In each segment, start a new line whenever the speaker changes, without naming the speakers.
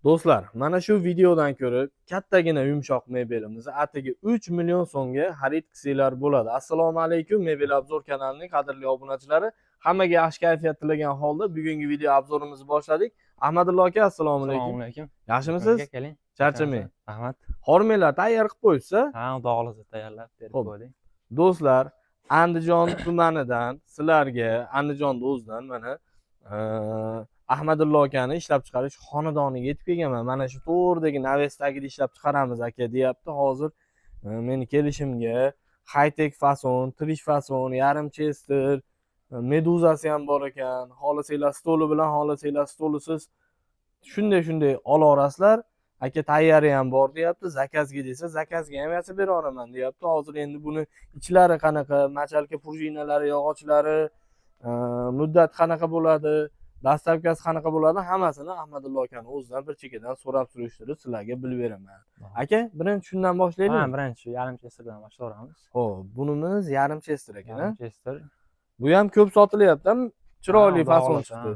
Do'stlar, mana shu videodan ko'rib, kattagina yumshoq mebelimizni atigi 3 million so'mga xarid qilsanglar bo'ladi. Assalomu alaykum, Mebel obzor kanalining qadrli obunachilari. Hammaga yaxshi kayfiyat tilagan holda bugungi video obzorimizni boshladik. Ahmadullo aka, assalomu alaykum.
Assalomu alaykum.
Yaxshimisiz?
Keling.
Charchamang.
Rahmat.
Hormanglar tayyor qilib qo'yibsiz.
Ha, dog'lizni tayyorlab berib qo'ydik.
Do'stlar, Andijon tumanidan sizlarga, Andijonning o'zidan mana Ahmadullo akani ishlab chiqarish xonadoniga yetib kelganman. Mana shu to'g'ridagi Navesdagida ishlab chiqaramiz aka, deyapti. Hozir meni kelishimga high-tech fason, trish fason, yarim chester, meduzasi ham bor ekan. Xohlasanglar stoli bilan, xohlasanglar stolisiz shunday olasizlar. Aka tayyori ham bor deyapti. Zakazga desa, zakazga ham yasab bera olaman deyapti. Hozir endi buni ichlari qanaqa, machalka prujinalari, yog'ochlari, muddat qanaqa bo'ladi, dastlabkasi qanaqa bo'ladi, hammasini Ahmadullo akani o'zidan bir chekkadan so'rab surishtirib sizlarga bilib beraman. Aka, birinchi shundan boshlaylik.
Ha, birinchi yarim chesterdan boshlaymiz.
Xo'p, bunimiz yarim chester ekan.
Yarim chester.
Bu ham ko'p sotilyapti, chiroyli fason chiqdi.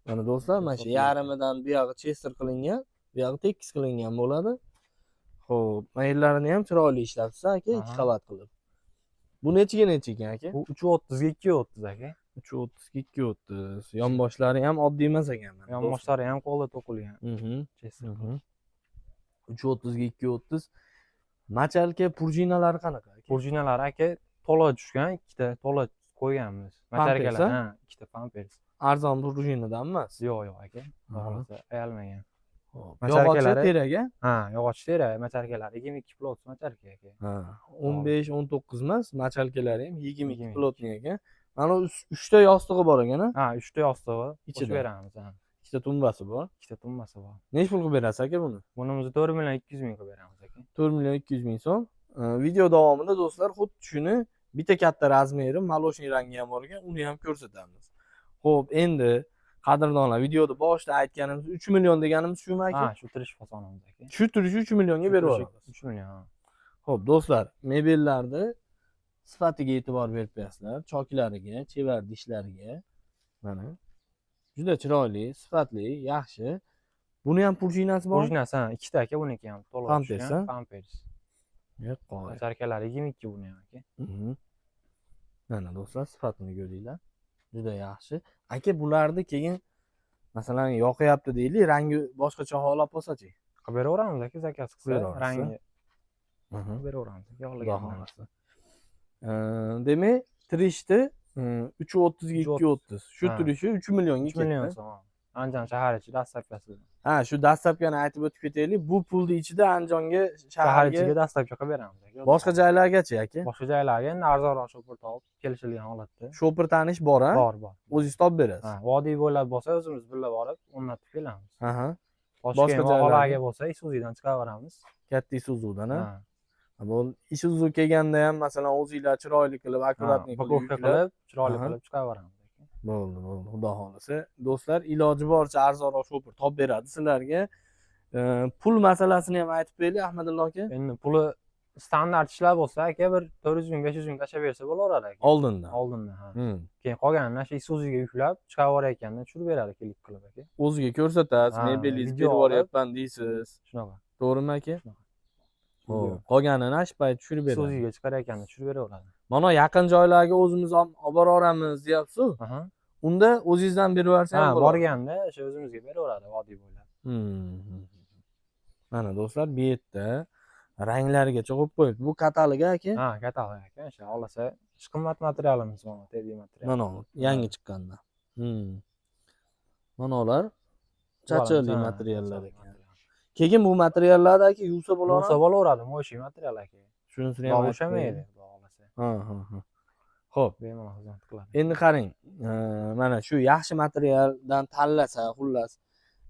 Mana do'stlar, mana shu yarimidan bu yog'i chester qilingan, bu yog'i tekis qilingan bo'ladi. Xo'p, mayllarini ham chiroyli ishlabsiz aka, 2 qavat qilib. Bu nechiga ekan aka?
Bu 330 ga 230 aka.
330 ga 230. Yonboshlari ham oddiy emas ekan mana.
Yonboshlari ham qo'lda to'qilgan. Chester.
330 ga 230. Machalka prujinalari qanaqa aka?
Prujinalari aka to'la tushgan, ikkita to'la qo'yganmiz. Machalkalar, ha, ikkita pampers.
Arzon prujinadan emas?
Yo'q aga. To'g'risi, ayalmagan.
Yog'och teraga?
Ha, yog'och tera, machalkalar 22 plot machalka aka.
Ha, 15-19 emas, machalkalari ham 22 plotni ekan. Mana 3 ta yostig'i bor ekan,
ha? Ha, 3 ta yostig'i ichida beramiz, ha.
2 ta tumbasi bor.
2 ta tumbasi bor.
Nech pul qilib berasiz aka buni?
Bunimizni 4 million 200 ming qilib beramiz aka.
4 million 200 ming so'm. Video davomida do'stlar xuddi shuni bitta katta razmeri, malosniy rangi ham bor ekan, uni ham ko'rsatamiz. Xo'p, endi qadrdonlar, videoda boshida aytganimiz 3 million deganimiz shumi aka?
Ha, shu trish fasonimiz aka.
Shu trish 3 millionga berib yuboramiz.
3 million.
Xo'p, do'stlar, mebellarni sifatiga e'tibor berib qo'yasizlar, choklariga, chevar dishlariga. Mana juda chiroyli, sifatli, yaxshi. Buni ham prujinasi bor.
Prujinasi, ha, ikkita aka, buniki ham to'la tushgan, pampers.
Yo'q,
machalkalari 22 buni ham aka.
Mana do'stlar, sifatini ko'ringlar. Juda yaxshi. Aka, bularni keyin masalan yoqyapti deylik, rangi boshqacha holat bo'lsa-chi?
Qilib beraveramiz aka, zakaz qilsa, rangi. Beraveramiz,
yog'lagan. Demak, trishni 330 ga 230. Shu trishi 3 millionga ketdi. 3 million
so'm. Andijon shahar ichida dastlabkasi.
Ha, shu dastlabkani aytib o'tib ketaylik. Bu pulni ichida Andijonga shahar
ichiga dastlabki qilib beramiz aka.
Boshqa joylargachi aka?
Boshqa joylarga endi arzonroq shopir topib kelishilgan holatda.
Shopir tanish bor, ha?
Bor.
O'zingiz topib berasiz.
Ha, vodiy bo'ylab bo'lsa o'zimiz birga borib, o'rnatib kelamiz.
Boshqa
joylarga bo'lsa Isuzudan chiqaraveramiz.
Katta Isuzudan, ha? Bu Isuzu kelganda ham masalan o'zingizlar chiroyli qilib, akkuratnik
qilib, chiroyli qilib chiqaraveramiz.
Bo'ldi. Xudo xolasa, do'stlar, iloji boricha arzonroq shopir topib beradi sizlarga. Pul masalasini ham aytib beraylik Ahmadullo aka.
Endi puli standart ishlar bo'lsa aka, bir 400 ming, 500 ming tashlab bersa bo'laveradi aka. Oldindan, ha. Keyin qolganini shu Isuzuga yuklab chiqaraverayotganda tushirib beradi klik qilib aka.
O'ziga ko'rsatasiz, mebelingizni berib yuboryapman deysiz.
Shunaqa.
To'g'rimi aka? Qolganini ashpay tushirib beradi.
Isuzuga chiqarayotganda tushirib beraveradi.
Mana yaqin joylarga o'zimiz olib boramiz, deyapsiz. Unda o'zingizdan berib yuborsangiz
bo'ladi. Borganda o'sha o'zimizga beraveradi vodiy bo'ylab.
Mana do'stlar, bu yerda ranglarigacha qo'yib qo'yibdi. Bu katalog aka?
Ha, katalog aka. O'sha olasa, qimmat materialimiz mana, tabiiy material.
Mana yangi chiqqanda. Mana ular chachirli materiallar ekan. Keyin bu materiallarni aka yuvsa bo'laveradi.
Yuvsa bo'laveradi, mo'shi material aka.
Xususini ham
o'shamaydi, xudo xolasa.
Xo'p,
bemalol xizmat qiladi.
Endi qarang, mana shu yaxshi materialdan tanlasa, xullas,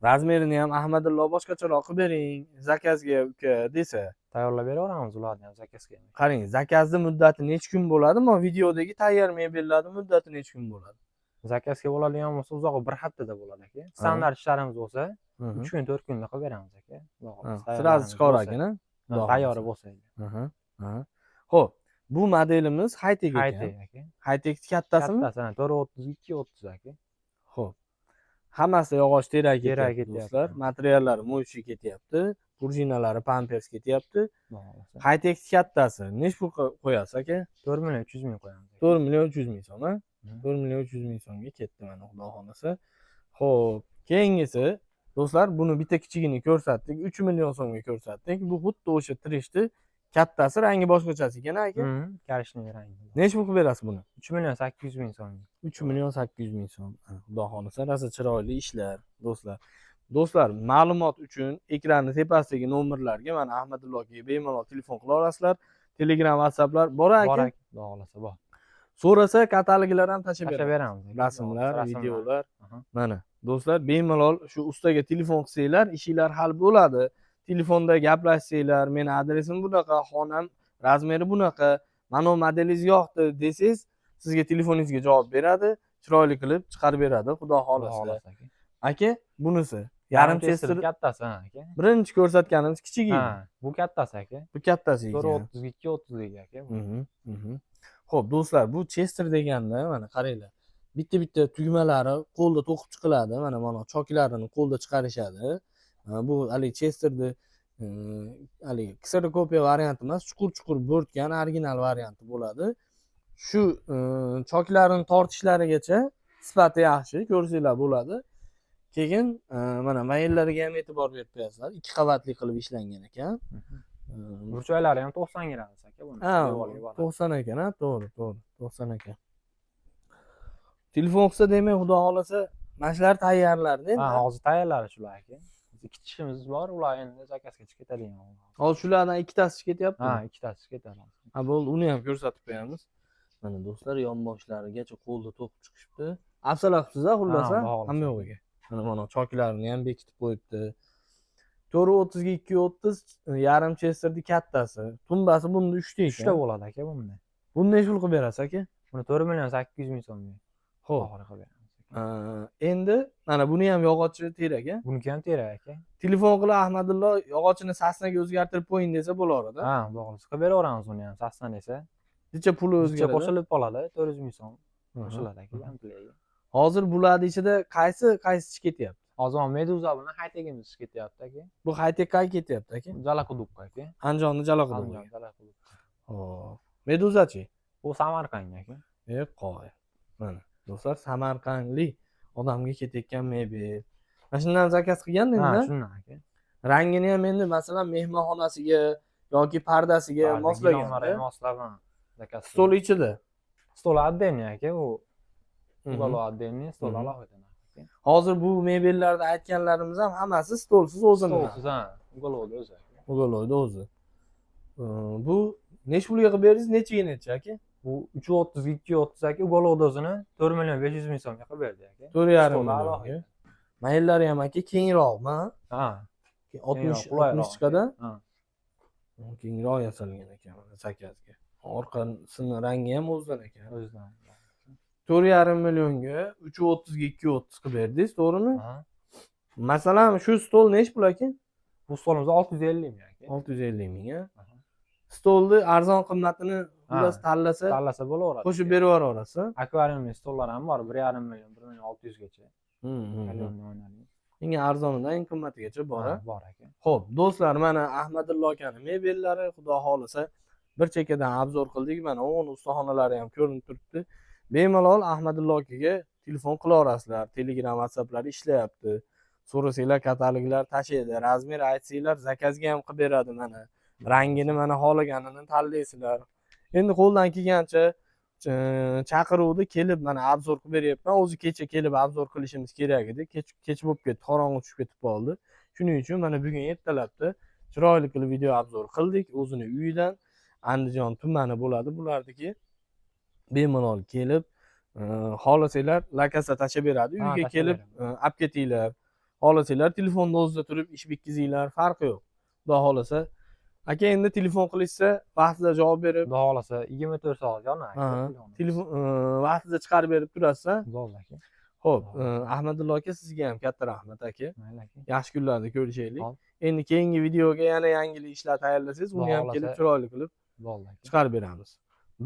razmerini ham Ahmadullo boshqacharoq qilib bering, zakazga uka desa,
tayyorlab beraveramiz ularni ham zakazga.
Qarang, zakazning muddati necha kun bo'ladi? Mana videodagi tayyor mebellarning muddati necha kun bo'ladi?
Zakazga bo'ladigan bo'lsa, uzog'i 1 haftada bo'ladi aka. Standart ishlarimiz bo'lsa, 3 kun, 4 kunda qilib beramiz aka.
Sirazi chiqar ekan,
tayyor bo'lsa.
Xo'p, bu modelimiz high-tech ekan.
High-tech aka.
High-tech kattasimi?
Kattasi, 430 230 aka.
Xo'p. Hammasi yog'och terak
Terak
ketyapti
ketyapti.
do'stlar. Materiallari mo'yshi ketyapti. Prujinalari pampers ketyapti.
Xudo xolasa.
Haytex kattasi nech pul qo'yasiz aka?
4.300.000 qo'yamiz.
4.300.000 so'm, ha?
Mhm.
4.300.000 so'mga ketdi mana xudo xolasa. Xo'p, keyingisi do'stlar, buni bitta kichigini ko'rsatdik, 3 million so'mga ko'rsatdik. Bu xuddi o'sha Trishni kattasi, rangi boshqachasi ekan aka.
Korishniy rangi.
Nech pul qilib berasiz buni?
3.800.000 so'm.
3.800.000 so'm. Xudo xolasa, rosa chiroyli ishlar do'stlar. Do'stlar, ma'lumot uchun ekranning tepasidagi nomerlarga mana Ahmadullo akaga bemalol telefon qila olasizlar. Telegram, WhatsApplar bor aka.
Bor aka, xudo xolasa bor.
So'rasa kataloglar ham tashib
Tashlab
beramiz.
beramiz.
Rasmlar, videolar.
Aha.
Mana do'stlar, bemalol shu ustaga telefon qilsanglar, ishinglar hal bo'ladi. Telefonda gaplashsanglar, meni adresim bunaqa, xonam razmeri bunaqa, mana bu modelingiz yoqdi desangiz, sizga telefoningizga javob beradi, chiroyli qilib chiqarib beradi, xudo
Xudo
xolasa.
xolasa aka.
Aka, bunisi yarim chester
kattasi ha aka.
birinchi ko'rsatganimiz kichigi.
Ha, bu kattasi aka.
Bu kattasi ekan.
432 aka.
Xo'p, do'stlar, bu chester deganda mana qaranglar. Bitta tugmalari qo'lda to'qib chiqiladi. Mana choklarini qo'lda chiqarishadi. Bu hali chesterni hali kserokopiya varianti emas, chuqur bo'rtgan original varianti bo'ladi. Shu choklarini tortishlarigacha sifati yaxshi, ko'rsanglar bo'ladi. Keyin mana mayllariga ham e'tibor berib qo'yasizlar. 2 qavatli qilib ishlangan ekan.
Burchaklari ham 90 gradus aka buni.
Ha, 90 ekan, ha, to'g'ri, 90 ekan. Telefon qilsa demak, xudo xolasa, mana shular tayyorlarda endi.
Ha, hozir tayyorlari shular aka. Ikki tishimiz bor, ular endi zakazga chiqib ketadigan.
Hozir shulardan ikkitasi ketyapti.
Ha, ikkitasi ketadi.
Ha, bo'ldi, uni ham ko'rsatib qo'yamiz. Mana do'stlar, yonboshlarigacha qo'lda to'qib chiqishibdi. Afsala qilibsiz-a, xullas, hamma yo'g'iga. Mana choklarini ham bekitib qo'yibdi. 430 ga 230 yarim chesterni kattasi. Tumbasi bunda 3 ta ekan.
3 ta bo'ladi aka bunda.
Buni nech pul qilib berasiz aka?
Buni 4.800.000 so'mga.
Xo'p.
Oxiri qilib beramiz.
Endi mana buni ham yog'ochi terak, a?
Buniki ham terak aka.
Telefon qilib Ahmadullo yog'ochini sasnaga o'zgartirib qo'ying desa bo'laveradi.
Ha, bog'liq qilib beraveramiz uni ham sasna desa.
Necha puli o'zgaradi?
Qo'shilib qoladi, 400.000 so'm. Qo'shiladi aka, ampliga.
Hozir bularni ichida qaysi ketyapti?
Hozir Meduza bilan Haytegimiz ketyapti aka.
Bu Haytek qayerga ketyapti aka?
Jalaquduqqa aka.
Andijonning Jalaquduqqa.
Jalaquduqqa.
Xo'p. Meduzachi?
Bu Samarqand aka.
Qo'y. Mana do'stlar, samarqandlik odamga ketayotgan mebel. Mana shundan zakaz qilganda endi.
Ha, shundan aka.
Rangini ham endi masalan mehmonxonasiga yoki pardasiga moslagan.
Moslagan. Zakaz.
Stol ichida.
Stol отдельный aka u. Ugolo отдельный, stol alohida.
Hozir bu mebellarda aytganlarimiz ham hammasi stolsiz o'zini.
Stolsiz, ha. Ugoloda o'zi.
Ugoloda o'zi. Bu nech pulga qilib berdingiz? Nechiga necha aka?
Bu 330 230 aka ugoloda o'zini 4.500.000 so'mga qilib berdi aka.
4.5 million. Mayllari ham aka kengroqmi?
Ha.
60
Ha.
Kengroq yasalgan ekan mana zakazga. Orqasini rangi ham o'zidan ekan.
O'zidan.
4.5 millionga 330 ga 230 qilib berdingiz, to'g'rimi?
Ha.
Masalan, shu stol nech pul aka?
Bu stolimiz 650 ming aka.
650 ming, a? Stolni arzon qimmatini xullas tanlasa
bo'laveradi.
qo'shib berib yuboraverasiz.
Akvariumli stollar ham bor, 1.5 million, 1.600 gacha.
Eng arzonidan eng qimmatigacha bor, a?
Bor aka.
Xo'p, do'stlar, mana Ahmadullo akaning mebellari, xudo xolasa, bir chekkadan obzor qildik. Mana o'ng ustaxonalari ham ko'rinib turibdi. Bemalol Ahmadullo akaga telefon qilaverasizlar. Telegram, WhatsApplar ishlayapti. So'rasanglar kataloglar tashiydi. Razmer aytsanglar, zakazga ham qilib beradi mana. Rangini mana xohlaganini tanlaysizlar. Endi qo'ldan kelgancha chaqiruvdi, kelib mana obzor qilib beryapman. O'zi kecha kelib obzor qilishimiz kerak edi. Kech bo'lib ketdi, qorong'i tushib ketib qoldi. Shuning uchun mana bugun ertalabda chiroyli qilib video obzor qildik. O'zini uyidan Andijon tumani bo'ladi bularniki. Bemalol kelib, xohlasanglar lakasa tashib beradi. Uyga kelib olib ketinglar. Xohlasanglar telefonda o'zida turib ish bitkizinglar, farqi yo'q. Xudo xolasa. Aka endi telefon qilishsa, vaqtida javob berib,
Xudo xolasa 24 soat yonadi.
Telefon vaqtida chiqarib berib turasiz-a?
Bo'ldi aka.
Xo'p, Ahmadullo aka, sizga ham katta rahmat aka.
Mayli aka.
Yaxshi kunlarda ko'rishaylik. Endi keyingi videoga yana yangilik ishlar tayyorlasangiz, uni ham kelib chiroyli qilib
bo'ldi aka.
chiqarib beramiz.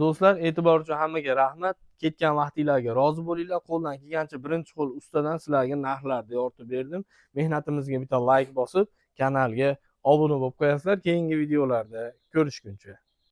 Do'stlar, e'tibor uchun hammaga rahmat. Ketgan vaqtinglarga rozi bo'linglar. Qo'ldan kelgancha birinchi qo'l ustadan sizlarga narxlarni yoritib berdim. Mehnatimizga bitta like bosib, kanalga obuna bo'lib qo'yasizlar. Keyingi videolarda ko'rishguncha